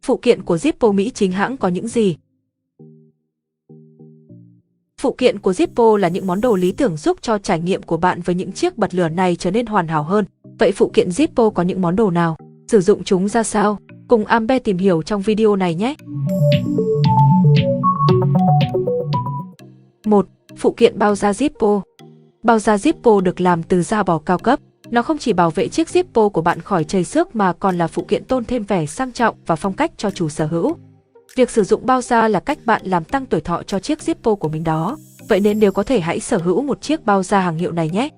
Phụ kiện của Zippo Mỹ chính hãng có những gì? Phụ kiện của Zippo là những món đồ lý tưởng giúp cho trải nghiệm của bạn với những chiếc bật lửa này trở nên hoàn hảo hơn. Vậy phụ kiện Zippo có những món đồ nào? Sử dụng chúng ra sao? Cùng Amber tìm hiểu trong video này nhé! 1. Phụ kiện bao da Zippo. Bao da Zippo được làm từ da bò cao cấp. Nó không chỉ bảo vệ chiếc Zippo của bạn khỏi trầy xước mà còn là phụ kiện tôn thêm vẻ sang trọng và phong cách cho chủ sở hữu. Việc sử dụng bao da là cách bạn làm tăng tuổi thọ cho chiếc Zippo của mình đó. Vậy nên nếu có thể hãy sở hữu một chiếc bao da hàng hiệu này nhé!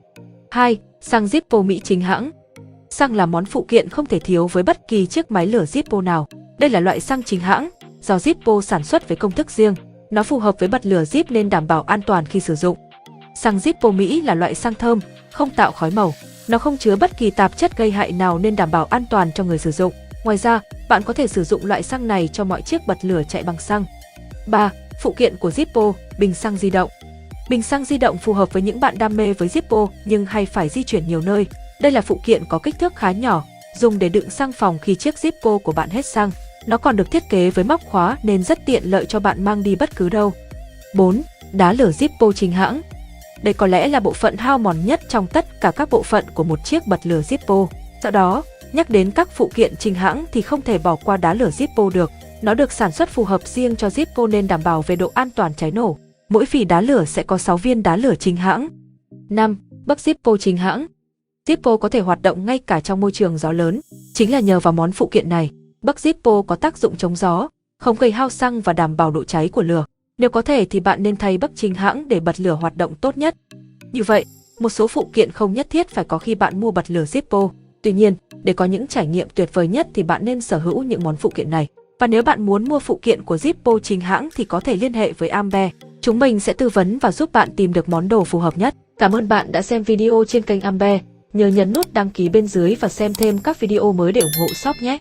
2. Xăng Zippo Mỹ chính hãng. Xăng là món phụ kiện không thể thiếu với bất kỳ chiếc máy lửa Zippo nào. Đây là loại xăng chính hãng, do Zippo sản xuất với công thức riêng. Nó phù hợp với bật lửa Zip nên đảm bảo an toàn khi sử dụng. Xăng Zippo Mỹ là loại xăng thơm, không tạo khói màu. Nó không chứa bất kỳ tạp chất gây hại nào nên đảm bảo an toàn cho người sử dụng. Ngoài ra, bạn có thể sử dụng loại xăng này cho mọi chiếc bật lửa chạy bằng xăng. 3. Phụ kiện của Zippo, bình xăng di động. Bình xăng di động phù hợp với những bạn đam mê với Zippo nhưng hay phải di chuyển nhiều nơi. Đây là phụ kiện có kích thước khá nhỏ, dùng để đựng xăng phòng khi chiếc Zippo của bạn hết xăng. Nó còn được thiết kế với móc khóa nên rất tiện lợi cho bạn mang đi bất cứ đâu. 4. Đá lửa Zippo chính hãng. Đây có lẽ là bộ phận hao mòn nhất trong tất cả các bộ phận của một chiếc bật lửa Zippo. Do đó, nhắc đến các phụ kiện chính hãng thì không thể bỏ qua đá lửa Zippo được. Nó được sản xuất phù hợp riêng cho Zippo nên đảm bảo về độ an toàn cháy nổ. Mỗi phỉ đá lửa sẽ có 6 viên đá lửa chính hãng. 5. Bấc Zippo chính hãng. Zippo có thể hoạt động ngay cả trong môi trường gió lớn. Chính là nhờ vào món phụ kiện này, bấc Zippo có tác dụng chống gió, không gây hao xăng và đảm bảo độ cháy của lửa. Nếu có thể thì bạn nên thay bấc chính hãng để bật lửa hoạt động tốt nhất. Như vậy, một số phụ kiện không nhất thiết phải có khi bạn mua bật lửa Zippo. Tuy nhiên, để có những trải nghiệm tuyệt vời nhất thì bạn nên sở hữu những món phụ kiện này. Và nếu bạn muốn mua phụ kiện của Zippo chính hãng thì có thể liên hệ với Amber. Chúng mình sẽ tư vấn và giúp bạn tìm được món đồ phù hợp nhất. Cảm ơn bạn đã xem video trên kênh Amber. Nhớ nhấn nút đăng ký bên dưới và xem thêm các video mới để ủng hộ shop nhé!